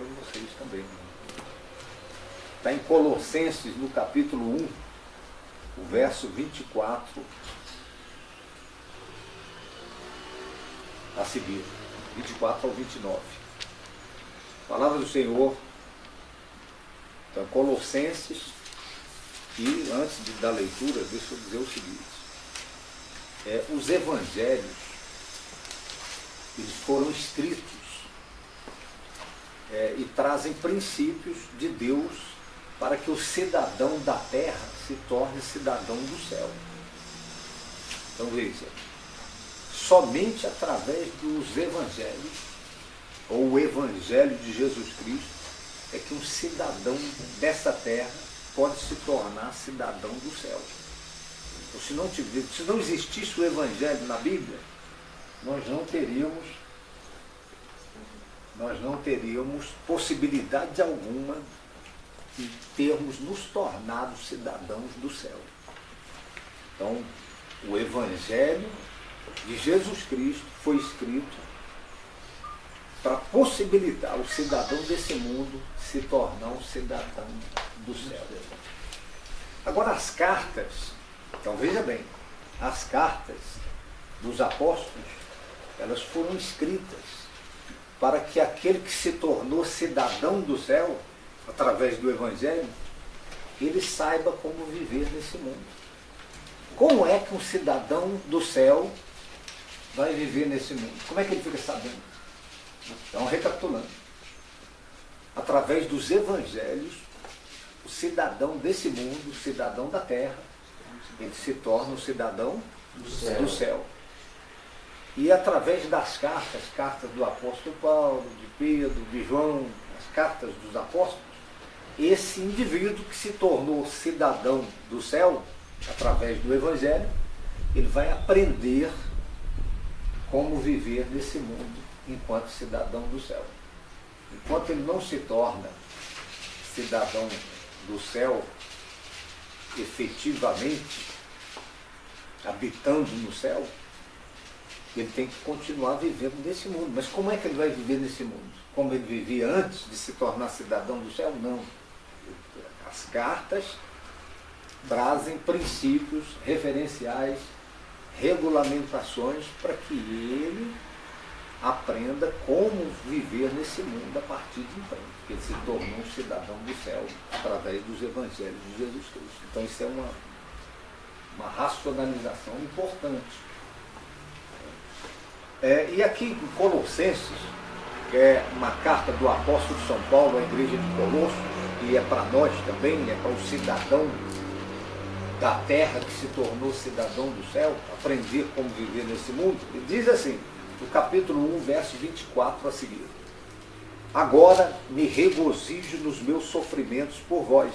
para vocês também. Está em Colossenses, no capítulo 1, o verso 24 a seguir, 24 ao 29. Palavra do Senhor. Então, Colossenses, e antes da leitura, deixa eu dizer o seguinte. Os evangelhos, eles foram escritos e trazem princípios de Deus para que o cidadão da terra se torne cidadão do céu. Então veja, somente através dos evangelhos, ou o evangelho de Jesus Cristo, é que um cidadão dessa terra pode se tornar cidadão do céu. Então, se não existisse o evangelho na Bíblia, nós não teríamos possibilidade alguma de termos nos tornado cidadãos do céu. Então, o evangelho de Jesus Cristo foi escrito para possibilitar o cidadão desse mundo se tornar um cidadão do céu. Agora, as cartas, então veja bem, as cartas dos apóstolos, elas foram escritas para que aquele que se tornou cidadão do céu, através do evangelho, ele saiba como viver nesse mundo. Como é que um cidadão do céu vai viver nesse mundo? Como é que ele fica sabendo? Então, recapitulando, através dos evangelhos, o cidadão desse mundo, o cidadão da terra, ele se torna um cidadão do céu. E através das cartas do apóstolo Paulo, de Pedro, de João, as cartas dos apóstolos, esse indivíduo que se tornou cidadão do céu, através do evangelho, ele vai aprender como viver nesse mundo enquanto cidadão do céu. Enquanto ele não se torna cidadão do céu efetivamente, habitando no céu, ele tem que continuar vivendo nesse mundo. Mas como é que ele vai viver nesse mundo? Como ele vivia antes de se tornar cidadão do céu? Não. As cartas trazem princípios referenciais, regulamentações para que ele aprenda como viver nesse mundo a partir de então, porque ele se tornou um cidadão do céu através dos evangelhos de Jesus Cristo. Então isso é uma racionalização importante. E aqui em Colossenses, que é uma carta do apóstolo São Paulo à igreja de Colossos, e é para nós também, é para o cidadão da terra que se tornou cidadão do céu, aprender como viver nesse mundo. Ele diz assim, no capítulo 1, verso 24 a seguir: agora me regozijo nos meus sofrimentos por vós,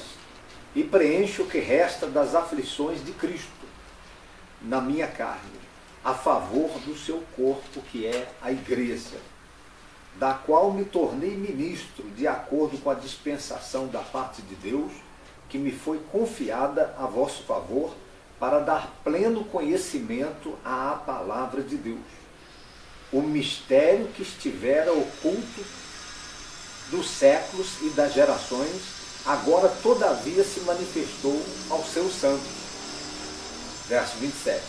e preencho o que resta das aflições de Cristo na minha carne, a favor do seu corpo, que é a igreja, da qual me tornei ministro, de acordo com a dispensação da parte de Deus, que me foi confiada a vosso favor, para dar pleno conhecimento à palavra de Deus, o mistério que estivera oculto dos séculos e das gerações, agora todavia se manifestou aos seus santos. Verso 27.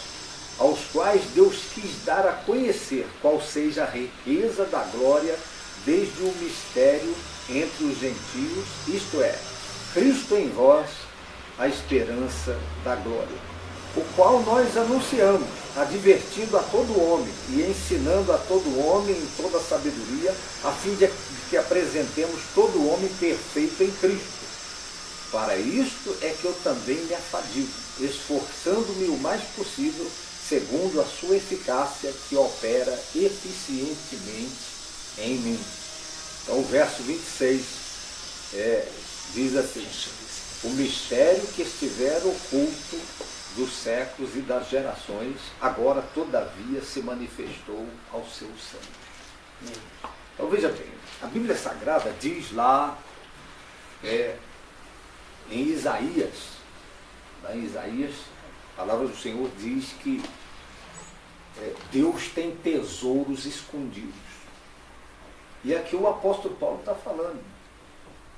Aos quais Deus quis dar a conhecer qual seja a riqueza da glória desde o mistério entre os gentios, isto é, Cristo em vós, a esperança da glória, o qual nós anunciamos, advertindo a todo homem e ensinando a todo homem em toda sabedoria, a fim de que apresentemos todo homem perfeito em Cristo. Para isto é que eu também me afadigo, esforçando-me o mais possível, segundo a sua eficácia, que opera eficientemente em mim. Então o verso 26 diz assim: o mistério que estivera oculto dos séculos e das gerações, agora todavia se manifestou aos seus santos. Então veja bem, a Bíblia Sagrada diz lá em Isaías, a palavra do Senhor diz que Deus tem tesouros escondidos. E aqui o apóstolo Paulo está falando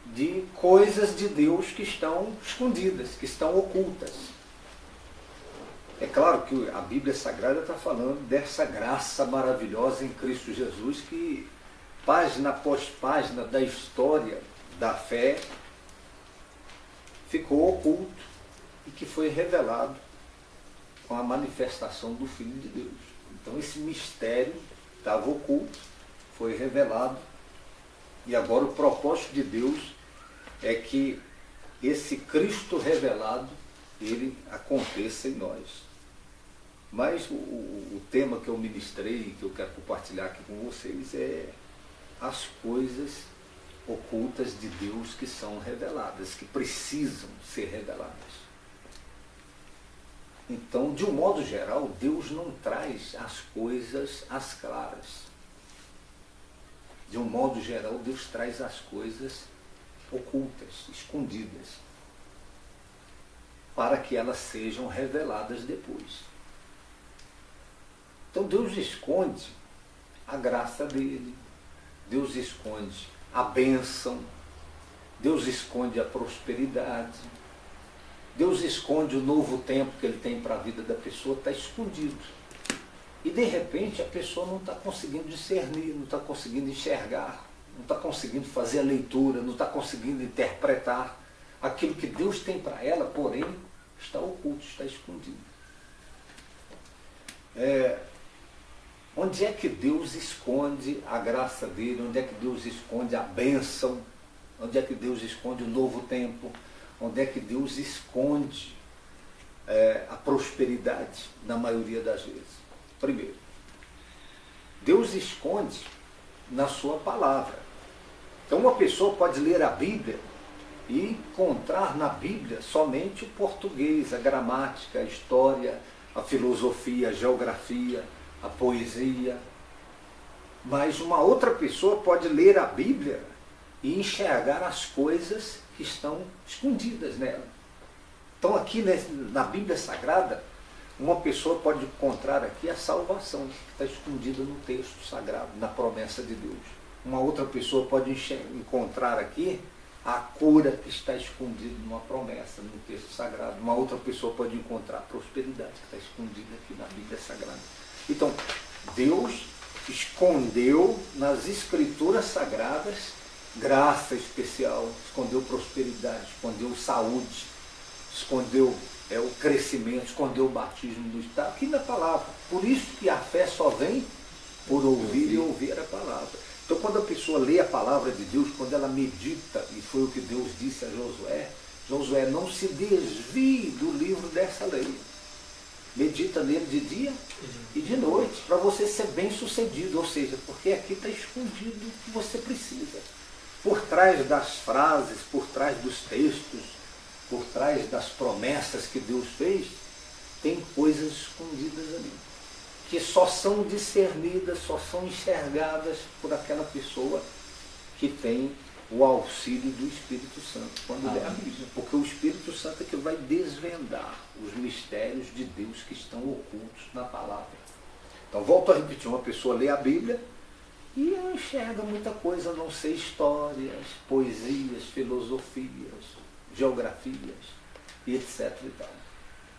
de coisas de Deus que estão escondidas, que estão ocultas. É claro que a Bíblia Sagrada está falando dessa graça maravilhosa em Cristo Jesus que, página após página da história da fé, ficou oculto e que foi revelado com a manifestação do Filho de Deus. Então esse mistério estava oculto, foi revelado, e agora o propósito de Deus é que esse Cristo revelado, ele aconteça em nós. Mas o tema que eu ministrei, que eu quero compartilhar aqui com vocês, é as coisas ocultas de Deus que são reveladas, que precisam ser reveladas. Então, de um modo geral, Deus não traz as coisas às claras. De um modo geral, Deus traz as coisas ocultas, escondidas, para que elas sejam reveladas depois. Então Deus esconde a graça dele, Deus esconde a bênção, Deus esconde a prosperidade, Deus esconde o novo tempo que ele tem para a vida da pessoa, está escondido. E de repente a pessoa não está conseguindo discernir, não está conseguindo enxergar, não está conseguindo fazer a leitura, não está conseguindo interpretar aquilo que Deus tem para ela, porém está oculto, está escondido. Onde é que Deus esconde a graça dele? Onde é que Deus esconde a bênção? Onde é que Deus esconde o novo tempo? Onde é que Deus esconde a prosperidade, na maioria das vezes? Primeiro, Deus esconde na sua palavra. Então uma pessoa pode ler a Bíblia e encontrar na Bíblia somente o português, a gramática, a história, a filosofia, a geografia, a poesia. Mas uma outra pessoa pode ler a Bíblia e enxergar as coisas que estão escondidas nela. Então aqui na Bíblia Sagrada, uma pessoa pode encontrar aqui a salvação, que está escondida no texto sagrado, na promessa de Deus. Uma outra pessoa pode encontrar aqui a cura que está escondida numa promessa, no texto sagrado. Uma outra pessoa pode encontrar a prosperidade que está escondida aqui na Bíblia Sagrada. Então, Deus escondeu nas Escrituras Sagradas graça especial, escondeu prosperidade, escondeu saúde, escondeu o crescimento, escondeu o batismo do Estado, aqui na palavra. Por isso que a fé só vem por ouvir e ouvir a palavra. Então, quando a pessoa lê a palavra de Deus, quando ela medita, e foi o que Deus disse a Josué, Josué, não se desvie do livro dessa lei. Medita nele de dia e de noite, para você ser bem sucedido, ou seja, porque aqui está escondido o que você precisa. Por trás das frases, por trás dos textos, por trás das promessas que Deus fez, tem coisas escondidas ali, que só são discernidas, só são enxergadas por aquela pessoa que tem o auxílio do Espírito Santo, quando lê a Bíblia. Porque o Espírito Santo é que vai desvendar os mistérios de Deus que estão ocultos na palavra. Então, volto a repetir, uma pessoa lê a Bíblia e não enxerga muita coisa, a não ser histórias, poesias, filosofias, geografias, e etc. e tal.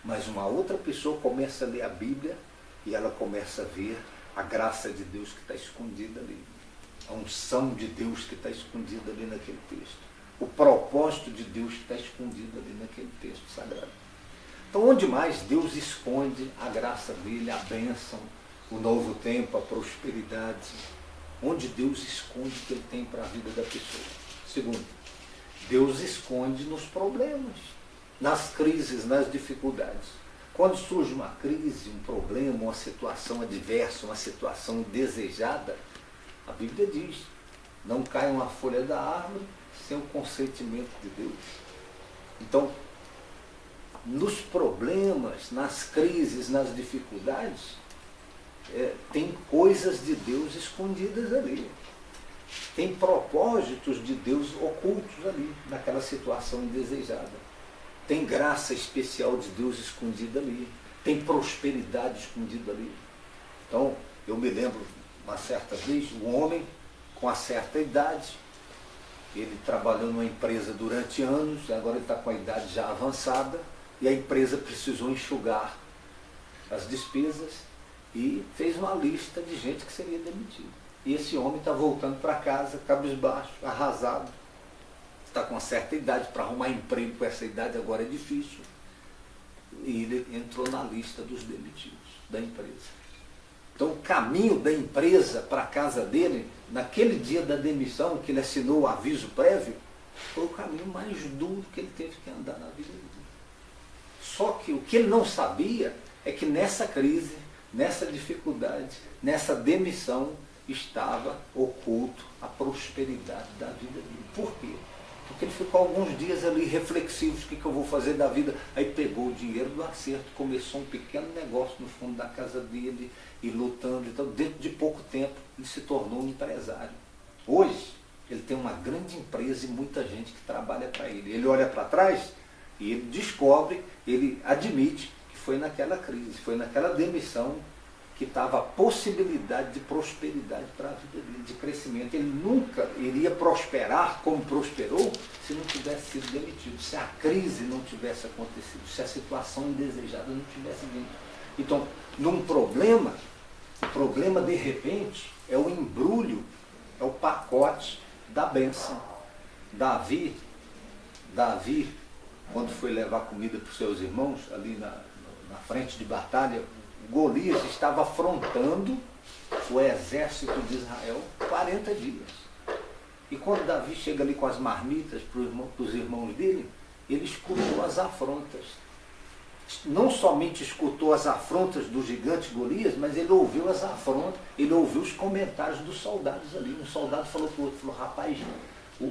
Mas uma outra pessoa começa a ler a Bíblia e ela começa a ver a graça de Deus que está escondida ali. A unção de Deus que está escondida ali naquele texto. O propósito de Deus que está escondido ali naquele texto sagrado. Então, onde mais Deus esconde a graça dele, a bênção, o novo tempo, a prosperidade? Onde Deus esconde o que ele tem para a vida da pessoa? Segundo, Deus esconde nos problemas, nas crises, nas dificuldades. Quando surge uma crise, um problema, uma situação adversa, uma situação indesejada, a Bíblia diz, não cai uma folha da árvore sem o consentimento de Deus. Então, nos problemas, nas crises, nas dificuldades, tem coisas de Deus escondidas ali. Tem propósitos de Deus ocultos ali, naquela situação indesejada. Tem graça especial de Deus escondida ali. Tem prosperidade escondida ali. Então, eu me lembro, uma certa vez, um homem com uma certa idade. Ele trabalhou numa empresa durante anos, agora ele está com a idade já avançada, e a empresa precisou enxugar as despesas e fez uma lista de gente que seria demitida. E esse homem está voltando para casa, cabisbaixo, arrasado, está com uma certa idade, para arrumar emprego com essa idade agora é difícil. E ele entrou na lista dos demitidos da empresa. Então o caminho da empresa para a casa dele, naquele dia da demissão, que ele assinou o aviso prévio, foi o caminho mais duro que ele teve que andar na vida dele. Só que o que ele não sabia é que nessa crise, nessa dificuldade, nessa demissão, estava oculto a prosperidade da vida dele. Por quê? Porque ele ficou alguns dias ali reflexivos, o que eu vou fazer da vida? Aí pegou o dinheiro do acerto, começou um pequeno negócio no fundo da casa dele, e lutando. Então, dentro de pouco tempo, ele se tornou um empresário. Hoje, ele tem uma grande empresa e muita gente que trabalha para ele. Ele olha para trás e ele descobre, ele admite que foi naquela crise, foi naquela demissão que estava a possibilidade de prosperidade para a vida dele, de crescimento. Ele nunca iria prosperar como prosperou se não tivesse sido demitido, se a crise não tivesse acontecido, se a situação indesejada não tivesse vindo. Então, num problema, o problema de repente é o embrulho, é o pacote da bênção. Davi, quando foi levar comida para os seus irmãos, ali na frente de batalha, Golias estava afrontando o exército de Israel 40 dias. E quando Davi chega ali com as marmitas para os irmãos dele, ele escutou as afrontas. Não somente escutou as afrontas do gigante Golias, mas ele ouviu as afrontas, ele ouviu os comentários dos soldados ali. Um soldado falou para o outro, falou, rapaz, o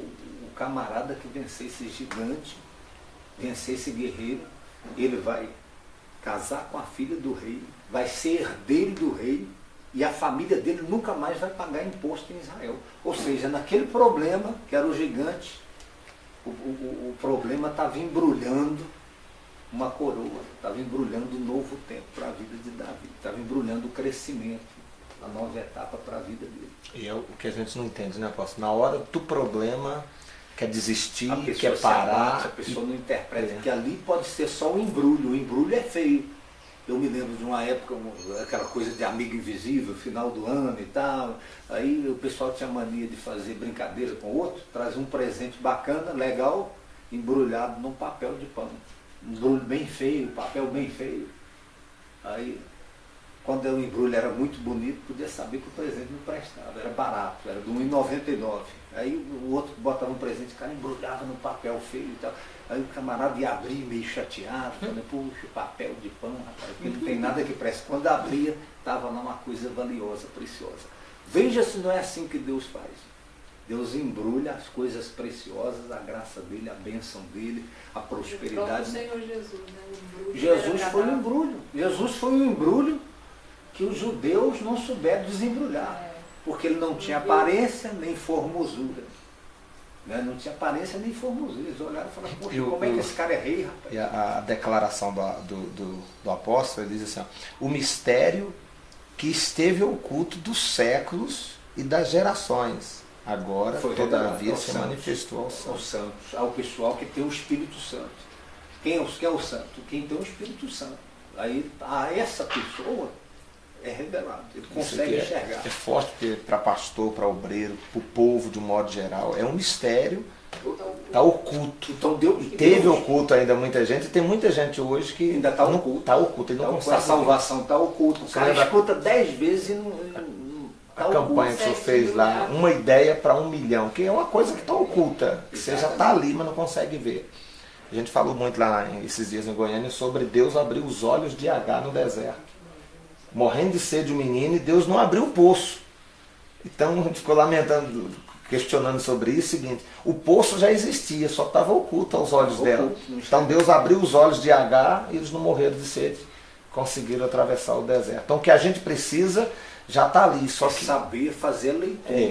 camarada que vencer esse gigante, vencer esse guerreiro, ele vai casar com a filha do rei, vai ser herdeiro do rei, e a família dele nunca mais vai pagar imposto em Israel. Ou seja, naquele problema, que era o gigante, o problema estava embrulhando uma coroa, estava embrulhando um novo tempo para a vida de Davi, estava embrulhando o crescimento, a nova etapa para a vida dele. E é o que a gente não entende, né, apóstolo? Na hora do problema, quer desistir, quer parar. A pessoa não interpreta que ali pode ser só um embrulho. O embrulho é feio. Eu me lembro de uma época, aquela coisa de amigo invisível, final do ano e tal. Aí o pessoal tinha mania de fazer brincadeira com o outro, trazer um presente bacana, legal, embrulhado num papel de pano. Um embrulho bem feio, papel bem feio. Aí, quando o embrulho era muito bonito, podia saber que o presente não prestava, era barato, era de R$ 1,99. Aí o outro botava um presente, o cara embrulhava no papel feio e tal. Aí o camarada ia abrir meio chateado, falando, puxa, papel de pão, rapaz, porque não tem nada que preste. Quando abria, estava lá uma coisa valiosa, preciosa. Veja se não é assim que Deus faz. Deus embrulha as coisas preciosas, a graça dele, a bênção dele, a prosperidade. O Senhor Jesus, né? Jesus foi um embrulho. Jesus foi um embrulho que os judeus não souberam desembrulhar. Porque ele não tinha aparência nem formosura. Né? Não tinha aparência nem formosura. Eles olharam e falaram, poxa, como é que esse cara é rei, rapaz? E a declaração do apóstolo, ele diz assim, ó, o mistério que esteve oculto dos séculos e das gerações. Agora, todavia, se manifestou aos santos. Ao pessoal que tem o Espírito Santo. Quem é o santo? Quem tem o Espírito Santo. Aí, a essa pessoa é revelado. Ele consegue enxergar. É forte para pastor, para obreiro, para o povo de um modo geral. É um mistério, está oculto. Então Deus teve oculto ainda muita gente, e tem muita gente hoje que ainda está oculto. Está oculto, ele não consegue. A salvação está oculta. O cara escuta 10 vezes e não... A campanha que o senhor fez lá, uma ideia para 1 milhão, que é uma coisa que está oculta, que você já está ali, mas não consegue ver. A gente falou muito lá esses dias em Goiânia sobre Deus abrir os olhos de Agar no deserto. Morrendo de sede o menino e Deus não abriu o poço. Então a gente ficou lamentando, questionando sobre isso, o seguinte, o poço já existia, só estava oculto aos olhos dela. Então Deus abriu os olhos de Agar e eles não morreram de sede, conseguiram atravessar o deserto. Então o que a gente precisa já está ali. Só que saber fazer a leitura.